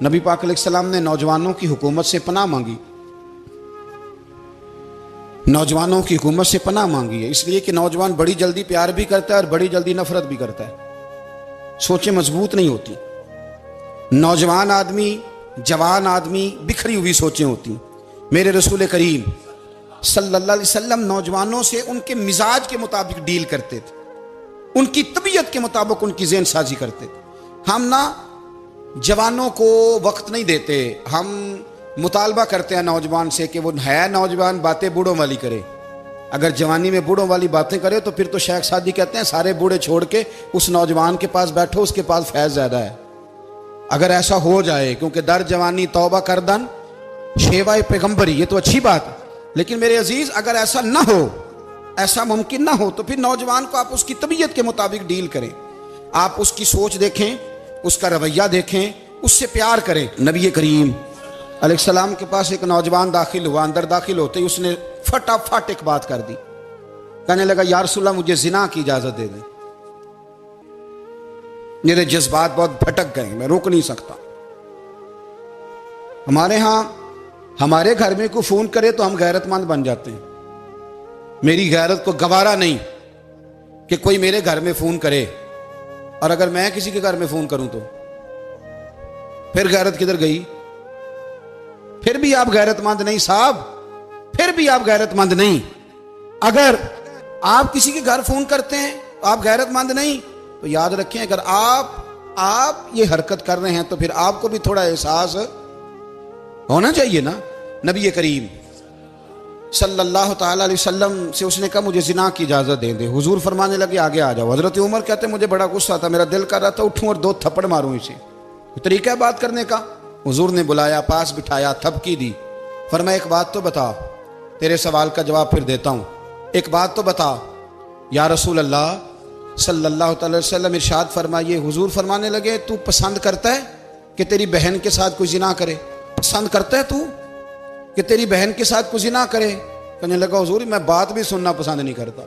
نبی پاک علیہ السلام نے نوجوانوں کی حکومت سے پناہ مانگی، نوجوانوں کی حکومت سے پناہ مانگی ہے، اس لیے کہ نوجوان بڑی جلدی پیار بھی کرتا ہے اور بڑی جلدی نفرت بھی کرتا ہے، سوچیں مضبوط نہیں ہوتی۔ نوجوان آدمی، جوان آدمی، بکھری ہوئی سوچیں ہوتی۔ میرے رسول کریم صلی اللہ علیہ وسلم نوجوانوں سے ان کے مزاج کے مطابق ڈیل کرتے تھے، ان کی طبیعت کے مطابق ان کی ذہن سازی کرتے تھے۔ ہم نہ جوانوں کو وقت نہیں دیتے، ہم مطالبہ کرتے ہیں نوجوان سے کہ وہ ہے نوجوان، باتیں بوڑھوں والی کرے۔ اگر جوانی میں بوڑھوں والی باتیں کرے تو پھر تو شیخ سعدی کہتے ہیں سارے بوڑھے چھوڑ کے اس نوجوان کے پاس بیٹھو، اس کے پاس فیض زیادہ ہے۔ اگر ایسا ہو جائے، کیونکہ در جوانی توبہ کردن شیوائے پیغمبری، یہ تو اچھی بات ہے، لیکن میرے عزیز اگر ایسا نہ ہو، ایسا ممکن نہ ہو، تو پھر نوجوان کو آپ اس کی طبیعت کے مطابق ڈیل کریں، آپ اس کی سوچ دیکھیں، اس کا رویہ دیکھیں، اس سے پیار کریں۔ نبی کریم علیہ السلام کے پاس ایک نوجوان داخل ہوا، اندر داخل ہوتے ہی اس نے فٹافٹ ایک بات کر دی، کہنے لگا یا رسول اللہ مجھے زنا کی اجازت دے دیں۔ میرے جذبات بہت بھٹک گئے، میں روک نہیں سکتا۔ ہمارے ہاں ہمارے گھر میں کوئی فون کرے تو ہم غیرت مند بن جاتے ہیں، میری غیرت کو گوارا نہیں کہ کوئی میرے گھر میں فون کرے، اور اگر میں کسی کے گھر میں فون کروں تو پھر غیرت کدھر گئی؟ پھر بھی آپ غیرت مند نہیں صاحب، پھر بھی آپ غیرت مند نہیں۔ اگر آپ کسی کے گھر فون کرتے ہیں آپ غیرت مند نہیں، تو یاد رکھیں اگر آپ یہ حرکت کر رہے ہیں تو پھر آپ کو بھی تھوڑا احساس ہونا چاہیے نا۔ نبی کریم صلی اللہ تعالی علیہ وسلم سے اس نے کہا مجھے زنا کی اجازت دے دیں۔ حضور فرمانے لگے آگے آ جاؤ۔ حضرت عمر کہتے مجھے بڑا غصہ تھا، میرا دل کر رہا تھا اٹھوں اور 2 تھپڑ ماروں اسے، طریقہ ہے بات کرنے کا۔ حضور نے بلایا، پاس بٹھایا، تھپکی دی، فرمایا ایک بات تو بتا، تیرے سوال کا جواب پھر دیتا ہوں، ایک بات تو بتا یا رسول اللہ صلی اللہ تعالی وسلم۔ ارشاد فرمائیے، حضور فرمانے لگے تو پسند کرتا ہے کہ تیری بہن کے ساتھ کوئی زنا کرے؟ پسند کرتا ہے تو کہ تیری بہن کے ساتھ کوئی زنا کرے؟ کہنے لگا حضور میں بات بھی سننا پسند نہیں کرتا۔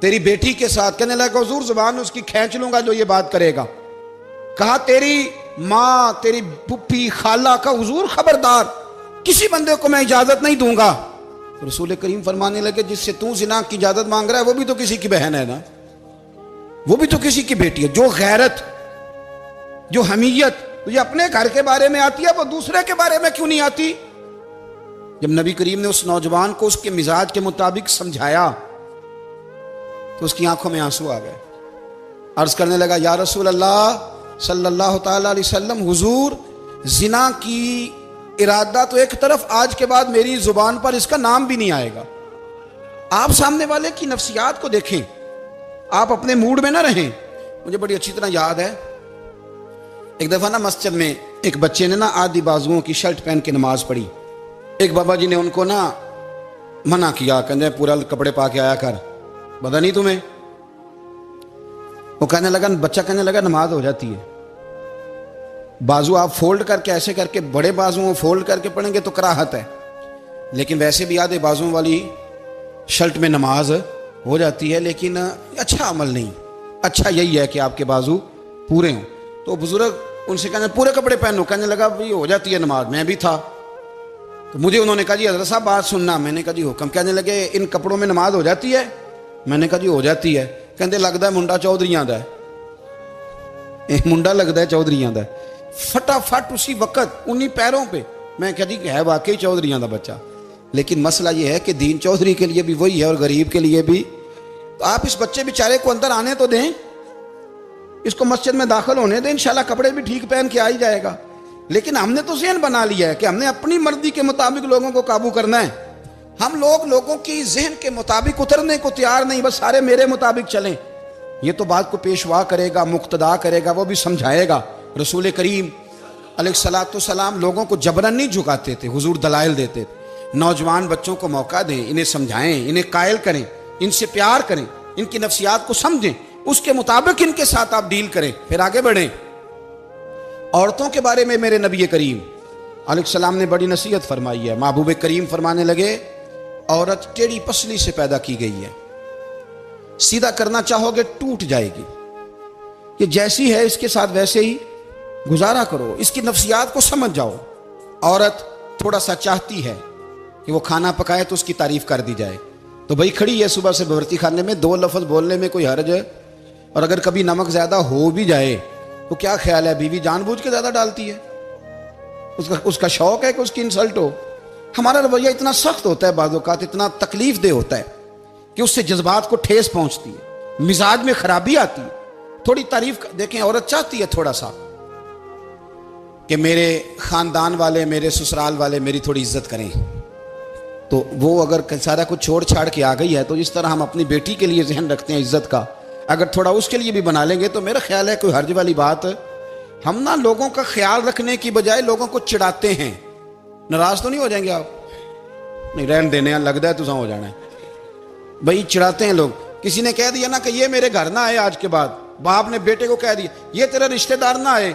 تیری بیٹی کے ساتھ؟ کہنے لگا حضور زبان اس کی کھینچ لوں گا جو یہ بات کرے گا۔ کہا تیری ماں، تیری پھپھی، خالہ کا؟ حضور خبردار، کسی بندے کو میں اجازت نہیں دوں گا۔ رسول کریم فرمانے لگے جس سے تو زنا کی اجازت مانگ رہا ہے وہ بھی تو کسی کی بہن ہے نا، وہ بھی تو کسی کی بیٹی ہے۔ جو غیرت، جو حمیت تجھے اپنے گھر کے بارے میں آتی ہے وہ دوسرے کے بارے میں کیوں نہیں آتی؟ جب نبی کریم نے اس نوجوان کو اس کے مزاج کے مطابق سمجھایا تو اس کی آنکھوں میں آنسو آ گئے۔ عرض کرنے لگا یا رسول اللہ صلی اللہ تعالی علیہ وسلم، حضور زنا کی ارادہ تو ایک طرف، آج کے بعد میری زبان پر اس کا نام بھی نہیں آئے گا۔ آپ سامنے والے کی نفسیات کو دیکھیں، آپ اپنے موڈ میں نہ رہیں۔ مجھے بڑی اچھی طرح یاد ہے ایک دفعہ نا مسجد میں ایک بچے نے نا آدھی بازوؤں کی شرٹ پہن کے نماز پڑھی۔ ایک بابا جی نے ان کو نا منع کیا، کہنے پورا کپڑے پا کے آیا کر، پتہ نہیں تمہیں؟ وہ کہنے لگا، بچہ کہنے لگا نماز ہو جاتی ہے، بازو آپ فولڈ کر کے ایسے کر کے، بڑے بازوؤں فولڈ کر کے پڑھیں گے تو کراہت ہے، لیکن ویسے بھی آدھے بازوؤں والی شرٹ میں نماز ہو جاتی ہے، لیکن اچھا عمل نہیں، اچھا یہی ہے کہ آپ کے بازو پورے ہوں۔ تو بزرگ ان سے کہنے پورے کپڑے پہنو، کہنے لگا بھائی ہو جاتی ہے نماز، میں بھی تھا تو مجھے انہوں نے کہا جی حضرت صاحب بات سننا، میں نے کہا جی حکم۔ کہنے لگے ان کپڑوں میں نماز ہو جاتی ہے؟ میں نے کہا جی ہو جاتی ہے۔ کہندے لگتا ہے منڈا چودھریاں دا ہے، منڈا لگتا ہے چودھریاں دا ہے۔ فٹافٹ اسی وقت انہی پیروں پہ میں کہا جی ہے واقعی چودھریاں دا بچہ، لیکن مسئلہ یہ ہے کہ دین چودھری کے لیے بھی وہی ہے اور غریب کے لیے بھی۔ تو آپ اس بچے بیچارے کو اندر آنے تو دیں، اس کو مسجد میں داخل ہونے دیں، انشاءاللہ کپڑے بھی ٹھیک پہن کے آ ہی جائے گا۔ لیکن ہم نے تو ذہن بنا لیا ہے کہ ہم نے اپنی مرضی کے مطابق لوگوں کو قابو کرنا ہے۔ ہم لوگوں کی ذہن کے مطابق اترنے کو تیار نہیں، بس سارے میرے مطابق چلیں۔ یہ تو بات کو پیشوا کرے گا، مقتدا کرے گا، وہ بھی سمجھائے گا۔ رسول کریم علیہ الصلوۃ والسلام لوگوں کو جبرن نہیں جھکاتے تھے، حضور دلائل دیتے تھے۔ نوجوان بچوں کو موقع دیں، انہیں سمجھائیں، انہیں قائل کریں، ان سے پیار کریں، ان کی نفسیات کو سمجھیں، اس کے مطابق ان کے ساتھ آپ ڈیل کریں، پھر آگے بڑھیں۔ عورتوں کے بارے میں میرے نبی کریم علیہ السلام نے بڑی نصیحت فرمائی ہے۔ محبوب کریم فرمانے لگے عورت ٹیڑھی پسلی سے پیدا کی گئی ہے، سیدھا کرنا چاہو گے ٹوٹ جائے گی، یہ جیسی ہے اس کے ساتھ ویسے ہی گزارا کرو، اس کی نفسیات کو سمجھ جاؤ. عورت تھوڑا سا چاہتی ہے کہ وہ کھانا پکائے تو اس کی تعریف کر دی جائے، تو بھائی کھڑی ہے صبح سے باورچی خانے میں، 2 لفظ بولنے میں کوئی حرج ہے؟ اور اگر کبھی نمک زیادہ ہو بھی جائے تو کیا خیال ہے، بیوی جان بوجھ کے زیادہ ڈالتی ہے؟ اس کا شوق ہے کہ اس کی انسلٹ ہو. ہمارا رویہ اتنا سخت ہوتا ہے، بعض اوقات اتنا تکلیف دہ ہوتا ہے کہ اس سے جذبات کو ٹھیس پہنچتی ہے، مزاج میں خرابی آتی ہے. تھوڑی تعریف دیکھیں، عورت چاہتی ہے تھوڑا سا کہ میرے خاندان والے، میرے سسرال والے میری تھوڑی عزت کریں، تو وہ اگر سارا کچھ چھوڑ چھاڑ کے آ گئی ہے تو جس طرح ہم اپنی بیٹی کے لیے ذہن رکھتے ہیں عزت کا، اگر تھوڑا اس کے لیے بھی بنا لیں گے تو میرا خیال ہے کوئی حرج والی بات. ہم نا لوگوں کا خیال رکھنے کی بجائے لوگوں کو چڑھاتے ہیں. ناراض تو نہیں ہو جائیں گے آپ؟ نہیں، رہن دینے لگتا ہے تو ہو جانا ہے بھائی. چڑھاتے ہیں لوگ. کسی نے کہہ دیا نا کہ یہ میرے گھر نہ آئے آج کے بعد، باپ نے بیٹے کو کہہ دیا یہ تیرا رشتہ دار نہ آئے،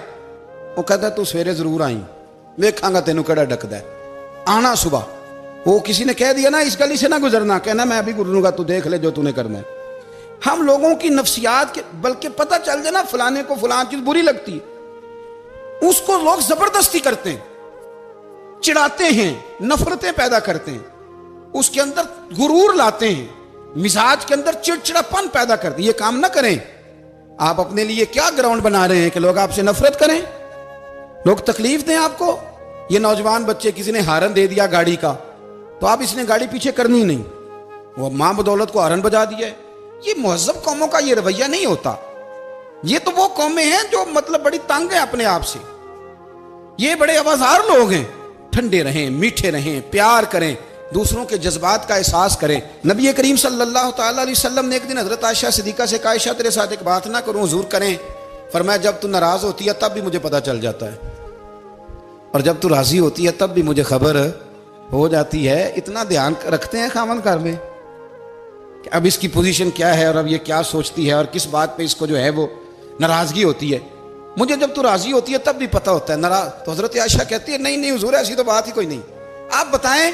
وہ کہتا ہے تو سویرے ضرور آئی، دیکھاں گا تینوں کیڑا ڈکدا ہے، آنا صبح. وہ کسی نے کہہ دیا نا اس گلی سے نہ گزرنا، کہنا میں ابھی گزروں گا، تو دیکھ لے جو تو نے کرنا ہے. ہم لوگوں کی نفسیات کے، بلکہ پتہ چل جائے نا فلانے کو فلان چیز بری لگتی ہے، اس کو لوگ زبردستی کرتے ہیں، چڑھاتے ہیں، نفرتیں پیدا کرتے ہیں، اس کے اندر غرور لاتے ہیں، مزاج کے اندر چڑچڑاپن پیدا کرتے ہیں. یہ کام نہ کریں. آپ اپنے لیے کیا گراؤنڈ بنا رہے ہیں کہ لوگ آپ سے نفرت کریں، لوگ تکلیف دیں آپ کو؟ یہ نوجوان بچے کسی نے ہارن دے دیا گاڑی کا تو آپ اس نے گاڑی پیچھے کرنی نہیں، وہ ماں بدولت کو ہارن بجا دیا ہے. یہ مہذب قوموں کا یہ رویہ نہیں ہوتا. یہ تو وہ قومیں ہیں جو مطلب بڑی تنگ ہیں اپنے آپ سے. یہ بڑے آوازار لوگ ہیں. ٹھنڈے رہیں، میٹھے رہیں، پیار کریں، دوسروں کے جذبات کا احساس کریں. نبی کریم صلی اللہ تعالی علیہ وسلم نے ایک دن حضرت عائشہ صدیقہ سے کہا عائشہ تیرے ساتھ ایک بات نہ کروں، حضور کریں. فرمایا جب تو ناراض ہوتی ہے تب بھی مجھے پتہ چل جاتا ہے، اور جب تو راضی ہوتی ہے تب بھی مجھے خبر ہو جاتی ہے. اتنا دھیان رکھتے ہیں خاوند گھر میں کہ اب اس کی پوزیشن کیا ہے اور اب یہ کیا سوچتی ہے اور کس بات پہ اس کو جو ہے وہ ناراضگی ہوتی ہے. مجھے جب تو راضی ہوتی ہے تب بھی پتہ ہوتا ہے ناراض. تو حضرت عائشہ کہتی ہے نہیں نہیں حضور ایسی تو بات ہی کوئی نہیں، آپ بتائیں.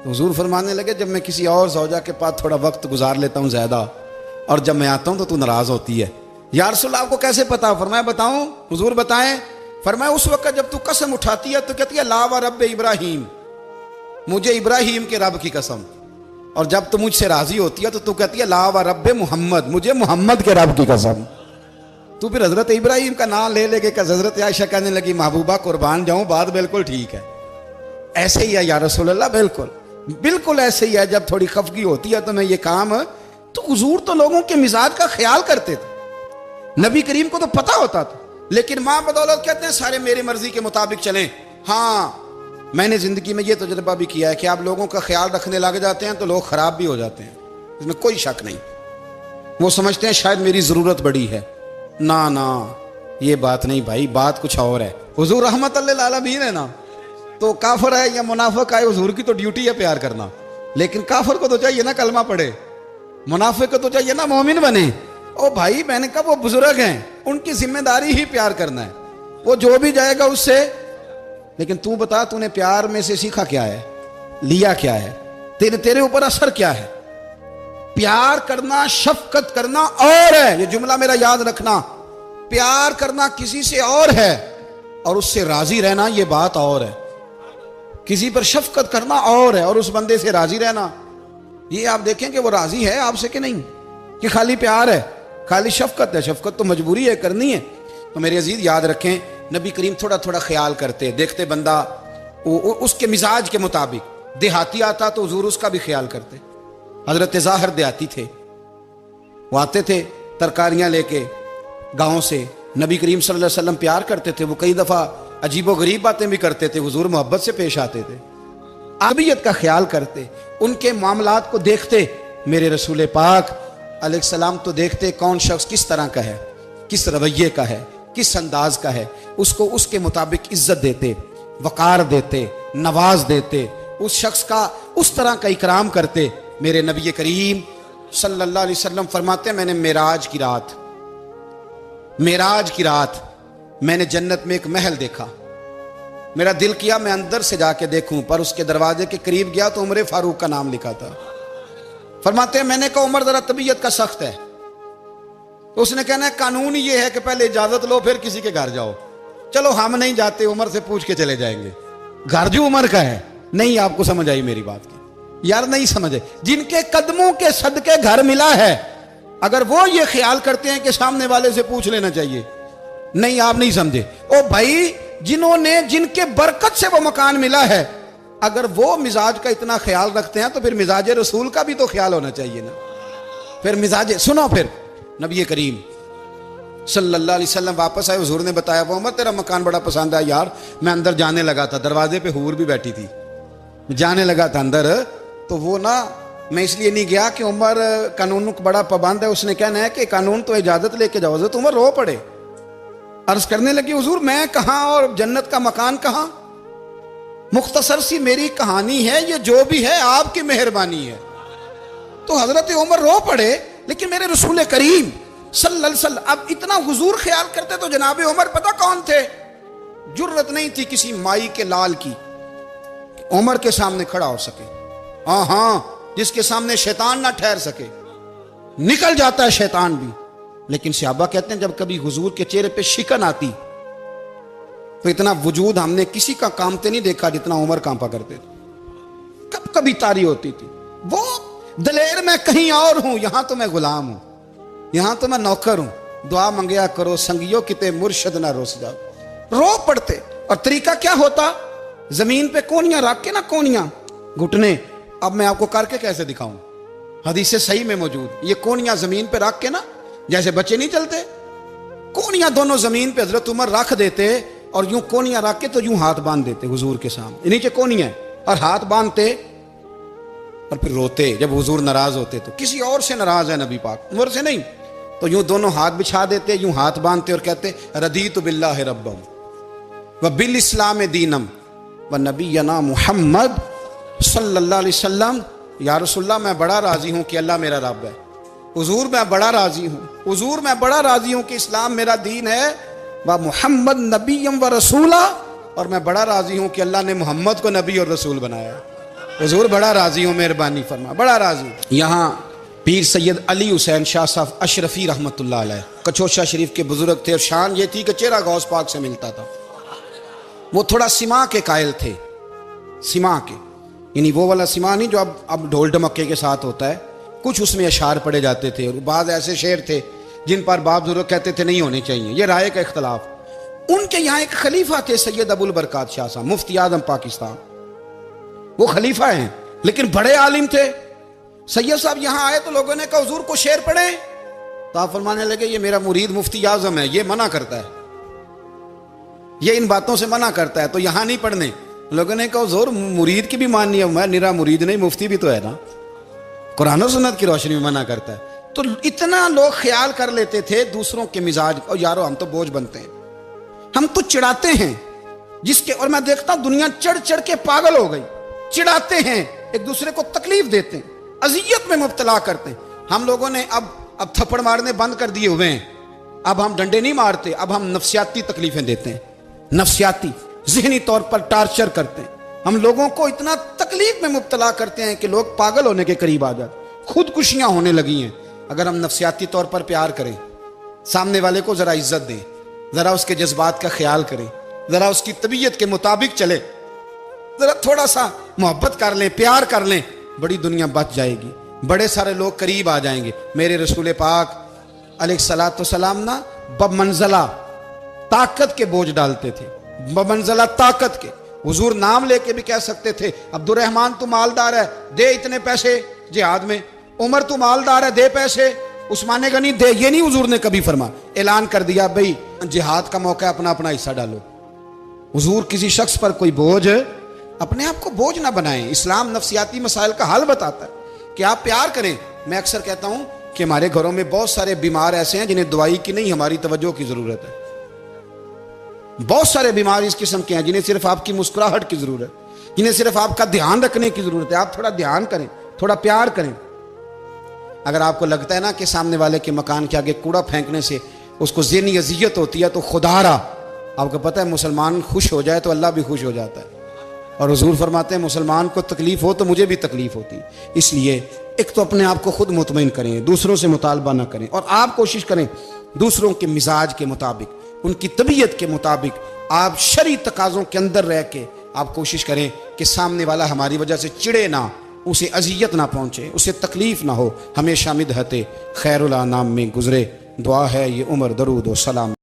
تو حضور فرمانے لگے جب میں کسی اور زوجہ کے پاس تھوڑا وقت گزار لیتا ہوں زیادہ، اور جب میں آتا ہوں تو ناراض ہوتی ہے. یا رسول اللہ آپ کو کیسے پتا؟ فرمایا بتاؤں حضور بتائیں. فرمایا اس وقت جب تو قسم اٹھاتی ہے تو کہتی ہے لا و رب ابراہیم، مجھے ابراہیم کے رب کی قسم. اور جب تو مجھ سے راضی ہوتی ہے تو کہتی ہے لا و رب محمد، مجھے محمد کے رب کی قسم. تو پھر حضرت ابراہیم کا نام لے کے حضرت عائشہ کہنے لگی محبوبہ قربان جاؤں، بات بالکل ٹھیک ہے، ایسے ہی ہے یا رسول اللہ، بالکل بالکل ایسے ہی ہے. جب تھوڑی خفگی ہوتی ہے تو میں یہ کام، تو حضور تو لوگوں کے مزاج کا خیال کرتے تھے. نبی کریم کو تو پتہ ہوتا تھا، لیکن ماں بدولت کہتے ہیں سارے میری مرضی کے مطابق چلیں. ہاں میں نے زندگی میں یہ تجربہ بھی کیا ہے کہ آپ لوگوں کا خیال رکھنے لگ جاتے ہیں تو لوگ خراب بھی ہو جاتے ہیں، اس میں کوئی شک نہیں. وہ سمجھتے ہیں شاید میری ضرورت بڑی ہے. نا یہ بات نہیں بھائی، بات کچھ اور ہے. حضور رحمت اللہ العالمین ہے نا، تو کافر ہے یا منافق ہے، حضور کی تو ڈیوٹی ہے پیار کرنا. لیکن کافر کو تو چاہیے نا کلمہ پڑھے، منافق کو تو چاہیے نا مومن بنے. او بھائی میں نے کہا وہ بزرگ ہیں، ان کی ذمہ داری ہی پیار کرنا ہے، وہ جو بھی جائے گا اس سے. لیکن تو بتا تو نے پیار میں سے سیکھا کیا ہے، لیا کیا ہے، تیرے اوپر اثر کیا ہے؟ پیار کرنا، شفقت کرنا اور ہے، یہ جملہ میرا یاد رکھنا. پیار کرنا کسی سے اور ہے اور اس سے راضی رہنا یہ بات اور ہے. کسی پر شفقت کرنا اور ہے اور اس بندے سے راضی رہنا، یہ آپ دیکھیں کہ وہ راضی ہے آپ سے کہ نہیں، کہ خالی پیار ہے، خالی شفقت ہے. شفقت تو مجبوری ہے کرنی ہے. تو میرے عزیز یاد رکھیں نبی کریم تھوڑا تھوڑا خیال کرتے، دیکھتے بندہ اس کے مزاج کے مطابق. دیہاتی آتا تو حضور اس کا بھی خیال کرتے. حضرت ظاہر دیہاتی تھے، وہ آتے تھے ترکاریاں لے کے گاؤں سے. نبی کریم صلی اللہ علیہ وسلم پیار کرتے تھے، وہ کئی دفعہ عجیب و غریب باتیں بھی کرتے تھے، حضور محبت سے پیش آتے تھے، عربیت کا خیال کرتے، ان کے معاملات کو دیکھتے. میرے رسول پاک علیہ السلام تو دیکھتے کون شخص کس طرح کا ہے، کس رویے کا ہے، کس انداز کا ہے، اس کو اس کے مطابق عزت دیتے، وقار دیتے، نواز دیتے، اس شخص کا اس طرح کا اکرام کرتے. میرے نبی کریم صلی اللہ علیہ وسلم فرماتے ہیں میں نے معراج کی رات میں نے جنت میں ایک محل دیکھا. میرا دل کیا میں اندر سے جا کے دیکھوں، پر اس کے دروازے کے قریب گیا تو عمر فاروق کا نام لکھا تھا. فرماتے ہیں میں نے کہا عمر ذرا طبیعت کا سخت ہے. تو اس نے کہنا ہے قانون یہ ہے کہ پہلے اجازت لو پھر کسی کے گھر جاؤ. چلو ہم نہیں جاتے، عمر سے پوچھ کے چلے جائیں گے، گھر جو عمر کا ہے۔ نہیں، آپ کو سمجھ آئی میری بات کی؟ یار نہیں سمجھے، جن کے قدموں کے صدقے گھر ملا ہے، اگر وہ یہ خیال کرتے ہیں کہ سامنے والے سے پوچھ لینا چاہیے، نہیں آپ نہیں سمجھے۔ او بھائی، جن کے برکت سے وہ مکان ملا ہے، اگر وہ مزاج کا اتنا خیال رکھتے ہیں تو پھر مزاج رسول کا بھی تو خیال ہونا چاہیے نا۔ پھر مزاج سنو، پھر نبی کریم صلی اللہ علیہ وسلم واپس آئے، حضور نے بتایا وہ عمر تیرا مکان بڑا پسند ہے یار، میں اندر جانے لگا تھا، دروازے پہ حور بھی بیٹھی تھی، جانے لگا تھا اندر، تو وہ نا میں اس لیے نہیں گیا کہ عمر قانون کو بڑا پابند ہے، اس نے کہنا ہے کہ قانون تو اجازت لے کے جاؤ۔ حضرت عمر رو پڑے، عرض کرنے لگی حضور میں کہاں اور جنت کا مکان کہاں؟ مختصر سی میری کہانی ہے، یہ جو بھی ہے آپ کی مہربانی ہے۔ تو حضرت عمر رو پڑے، لیکن میرے رسول کریم صلی اللہ علیہ وسلم اب اتنا حضور خیال کرتے تو جناب عمر پتہ کون تھے؟ جرت نہیں تھی کسی مائی کے لال کی عمر کے سامنے کھڑا ہو سکے، ہاں جس کے سامنے شیطان نہ ٹھہر سکے، نکل جاتا ہے شیطان بھی۔ لیکن صحابہ کہتے ہیں جب کبھی حضور کے چہرے پہ شکن آتی تو اتنا وجود ہم نے کسی کا کامتے نہیں دیکھا جتنا عمر کانپا کرتے تھے۔ کبھی تاری ہوتی تھی وہ دلیر میں کہیں اور ہوں، یہاں تو میں غلام ہوں، یہاں تو میں نوکر ہوں، دعا منگیا کرو سنگیو کتے مرشد نہ روس جاؤ۔ رو پڑتے، اور طریقہ کیا ہوتا؟ زمین پہ کونیاں رکھ کے نا، کونیاں گھٹنے، اب میں آپ کو کر کے کیسے دکھاؤں، حدیث صحیح میں موجود، یہ کونیاں زمین پہ رکھ کے نا، جیسے بچے نہیں چلتے، کونیاں دونوں زمین پہ حضرت عمر رکھ دیتے، اور یوں کونیاں رکھ کے تو یوں ہاتھ باندھ دیتے حضور کے سامنے، نیچے کونیاں اور ہاتھ باندھتے، اور پھر روتے جب حضور ناراض ہوتے تو، کسی اور سے ناراض ہے نبی پاک، عمر سے نہیں، تو یوں دونوں ہاتھ بچھا دیتے، یوں ہاتھ باندھتے اور کہتے رضیت باللہ ربم وبالاسلام دینم ونبینا محمد صلی اللہ علیہ وسلم، یا رسول اللہ میں بڑا راضی ہوں کہ اللہ میرا رب ہے، حضور میں بڑا راضی ہوں، حضور میں بڑا راضی ہوں کہ اسلام میرا دین ہے، و محمد نبیم و رسولہ، اور میں بڑا راضی ہوں کہ اللہ نے محمد کو نبی اور رسول بنایا، حضور بڑا راضی ہوں، مہربانی فرما، بڑا راضی ہوں۔ یہاں پیر سید علی حسین شاہ صاحب اشرفی رحمۃ اللہ علیہ کچوشا شریف کے بزرگ تھے، اور شان یہ تھی کہ چہرہ غوث پاک سے ملتا تھا۔ وہ تھوڑا سما کے قائل تھے، سما کے، یعنی وہ والا سما نہیں جو اب ڈھول ڈمکے کے ساتھ ہوتا ہے، کچھ اس میں اشعار پڑے جاتے تھے، اور بعض ایسے شعر تھے جن پر باپ بزرگ کہتے تھے نہیں ہونے چاہیے، یہ رائے کا اختلاف۔ ان کے یہاں ایک خلیفہ تھے سید ابو البرکات شاہ صاحب، مفتی اعظم پاکستان، وہ خلیفہ ہیں لیکن بڑے عالم تھے۔ سید صاحب یہاں آئے تو لوگوں نے کہا حضور کو شعر پڑھیں، تو آپ فرمانے لگے یہ میرا مرید مفتی اعظم ہے، یہ منع کرتا ہے، یہ ان باتوں سے منع کرتا ہے، تو یہاں نہیں پڑھنے۔ لوگوں نے کہا حضور مرید کی بھی ماننی ہے، میں نرا مرید نہیں، مفتی بھی تو ہے نا، قرآن و سنت کی روشنی میں منع کرتا ہے۔ تو اتنا لوگ خیال کر لیتے تھے دوسروں کے مزاج، اور یارو ہم تو بوجھ بنتے ہیں، ہم تو چڑھاتے ہیں جس کے، اور میں دیکھتا ہوں دنیا چڑھ چڑھ کے پاگل ہو گئی، چڑھاتے ہیں ایک دوسرے کو، تکلیف دیتے ہیں، اذیت میں مبتلا کرتے ہیں۔ ہم لوگوں نے اب تھپڑ مارنے بند کر دیے ہوئے ہیں، اب ہم ڈنڈے نہیں مارتے، اب ہم نفسیاتی تکلیفیں دیتے ہیں، نفسیاتی ذہنی طور پر ٹارچر کرتے ہیں، ہم لوگوں کو اتنا تکلیف میں مبتلا کرتے ہیں کہ لوگ پاگل ہونے کے قریب آ جاتے، خودکشیاں ہونے لگی ہیں۔ اگر ہم نفسیاتی طور پر پیار کریں، سامنے والے کو ذرا عزت دیں، ذرا اس کے جذبات کا خیال کریں، ذرا اس کی طبیعت کے مطابق چلے، ذرا تھوڑا سا محبت کر لیں، پیار کر لیں، بڑی دنیا بچ جائے گی، بڑے سارے لوگ قریب آ جائیں گے۔ میرے رسول پاک علیہ الصلوۃ والسلام نا بمنزلہ طاقت کے بوجھ ڈالتے تھے، بمنزلہ طاقت کے۔ حضور نام لے کے بھی کہہ سکتے تھے عبد الرحمن تو مالدار ہے، دے اتنے پیسے جہاد میں، عمر تو مالدار ہے، دے پیسے، عثمان غنی دے، یہ نہیں حضور نے کبھی فرمایا، اعلان کر دیا بھئی جہاد کا موقع اپنا اپنا حصہ ڈالو۔ حضور کسی شخص پر کوئی بوجھ، اپنے آپ کو بوجھ نہ بنائیں۔ اسلام نفسیاتی مسائل کا حل بتاتا ہے کہ آپ پیار کریں۔ میں اکثر کہتا ہوں کہ ہمارے گھروں میں بہت سارے بیمار ایسے ہیں جنہیں دوائی کی نہیں ہماری توجہ کی ضرورت ہے، بہت سارے بیمار اس قسم کے ہیں جنہیں صرف آپ کی مسکراہٹ کی ضرورت، جنہیں صرف آپ کا دھیان رکھنے کی ضرورت ہے۔ آپ تھوڑا دھیان کریں، تھوڑا پیار کریں۔ اگر آپ کو لگتا ہے نا کہ سامنے والے کے مکان کے آگے کوڑا پھینکنے سے اس کو ذہنی اذیت ہوتی ہے، تو خدا را آپ کو پتہ ہے مسلمان خوش ہو جائے تو اللہ بھی خوش ہو جاتا ہے، اور حضور فرماتے ہیں مسلمان کو تکلیف ہو تو مجھے بھی تکلیف ہوتی ہے۔ اس لیے ایک تو اپنے آپ کو خود مطمئن کریں، دوسروں سے مطالبہ نہ کریں، اور آپ کوشش کریں دوسروں کے مزاج کے مطابق ان کی طبیعت کے مطابق آپ شرعی تقاضوں کے اندر رہ کے آپ کوشش کریں کہ سامنے والا ہماری وجہ سے چڑے نہ، اسے اذیت نہ پہنچے، اسے تکلیف نہ ہو، ہمیشہ مدحت خیر الانام میں گزرے۔ دعا ہے یہ عمر درود و سلام